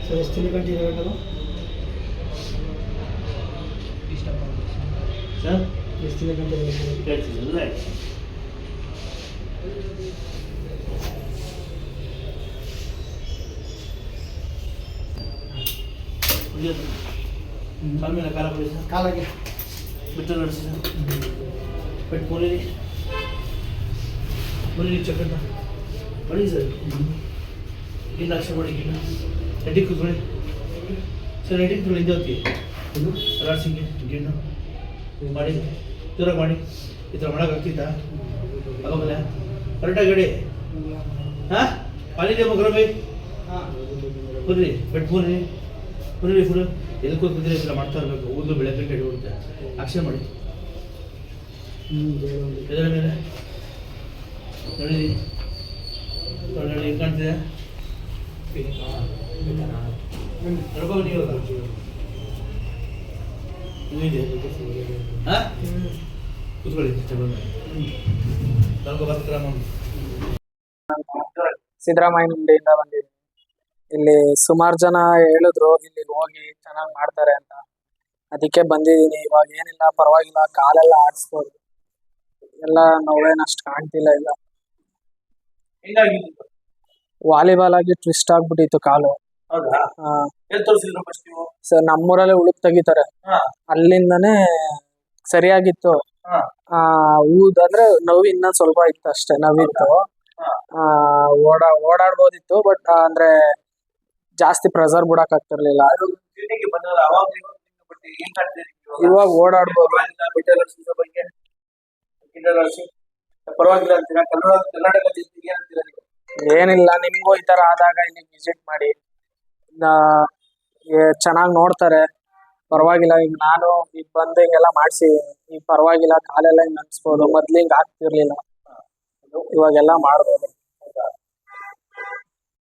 Sir ಎಷ್ಟು ತಿಂಗಳು continue ಇರಬೇಕಲ್ಲ ಸರ್ ಎಷ್ಟು ತಿಂಗಳು ಕಂಟಿನ್ಯೂ ಕೇಳ್ತಿದ್ದಲ್ಲ ಕಾಲ ಮೇಲೆ ಖಾರ ಕೊಡಿ ಸರ್ ಕಾಲಾಗೆ ಬಿಟ್ಟು ನಡೆಸಿ ಸರ್ ಬಿಟ್ಟು ಮುರಿ ಚಕ್ಕಂತ ಮಾಡಿ ಸರ್ ಗಿನ್ನ ಅಕ್ಷರ ಮಾಡಿ ಗಿನ್ನ ಎಡ್ಡಿ ಕೂತ್ಕೊಳ್ಳಿ ಸರ್ ಎಡ್ಡಿ ಕೂತ್ಕೊಳ್ಳಿ ಹಿಂದೆ ಹೋಗ್ತೀವಿ ಇದು ರಾಡ್ಸಿಂಗೆ ಗಿಣ್ಣು ನೀವು ಮಾಡಿ ಜೋರಾಗಿ ಮಾಡಿ ಈ ಥರ ಮಾಡೋಕ್ಕಾಗ್ತಿತ್ತಾ ಆಗೋಗಲ್ಲ ಕರೆಕ್ಟಾಗಿ ಗಡಿ ಹಾಂ ಪಾಲಿದೆ ಮಗ್ರ ಬೈ ಬರ್ರಿ ಬೆಟ್ಟು ಮುರಿ ಫುಲ್ ಎಲ್ಲಿ ಕೂತ್ಬಿಟ್ಟಿದ್ರೆ ಈ ಥರ ಮಾಡ್ತಾ ಇರಬೇಕು ಊರ್ಲು ಬೆಳಗ್ಗೆ ಕಡೆ ಹೋಗುತ್ತೆ ಅಕ್ಷರ ಮಾಡಿ ಎದರ ಮೇಲೆ ನೋಡಿ ನೋಡಿ ಕಾಣ್ತಿದೆ ನಡ್ಕೊಂಡು ನೀವು ಇದೆ ಹಾಂ ಕೂತ್ಕೊಳ್ಳಿ ಸಿದ್ದರಾಮಯ್ಯ ಹುಂಡಿಯಿಂದ ಬಂದಿದ್ದೀನಿ. ಇಲ್ಲಿ ಸುಮಾರು ಜನ ಹೇಳಿದ್ರು ಇಲ್ಲಿ ಹೋಗಿ ಚೆನ್ನಾಗಿ ಮಾಡ್ತಾರೆ ಅಂತ, ಅದಕ್ಕೆ ಬಂದಿದ್ದೀನಿ. ಇವಾಗ ಏನಿಲ್ಲ, ಪರವಾಗಿಲ್ಲ, ಕಾಲೆಲ್ಲ ಆಡಿಸ್ಬೋದು, ಎಲ್ಲ ನೋವೇನಷ್ಟು ಕಾಣ್ತಿಲ್ಲ. ಇಲ್ಲ ವಾಲಿಬಾಲ್ ಆಗಿ ಟ್ವಿಸ್ಟ್ ಆಗ್ಬಿಟ್ಟಿತ್ತು ಕಾಲು. ಸರ್ ನಮ್ಮೂರಲ್ಲೇ ಉಳುಕ್ ತೆಗಿತಾರೆ, ಅಲ್ಲಿಂದನೇ ಸರಿಯಾಗಿತ್ತು. ಊದಂದ್ರೆ ನೋವು ಇನ್ನೂ ಸ್ವಲ್ಪ ಇತ್ತು ಅಷ್ಟೇ, ನೋವಿತ್ತು. ಓಡಾಡ್ಬೋದಿತ್ತು, ಬಟ್ ಅಂದ್ರೆ ಜಾಸ್ತಿ ಪ್ರೆಸರ್ ಬಿಡಕ್ ಆಗ್ತಿರ್ಲಿಲ್ಲ. ಇವಾಗ ಓಡಾಡ್ಬೋದು. ಏನಿಲ್ಲ, ನಿಮ್ಗೂ ಈ ತರ ಆದಾಗ ಇಲ್ಲಿ ವಿಸಿಟ್ ಮಾಡಿ, ಚೆನ್ನಾಗಿ ನೋಡ್ತಾರೆ. ಪರವಾಗಿಲ್ಲ. ಈಗ ನಾನು ಈಗ ಬಂದು ಹಿಂಗೆಲ್ಲ ಮಾಡ್ಸಿದೀನಿ, ಈಗ ಪರವಾಗಿಲ್ಲ, ಕಾಲೆಲ್ಲ ಹಿಂಗ್ ಅನ್ಸ್ಬೋದು. ಮೊದ್ಲು ಹಿಂಗ್ ಆಗ್ತಿರ್ಲಿಲ್ಲ, ಇವಾಗೆಲ್ಲ ಮಾಡ್ಬೋದು.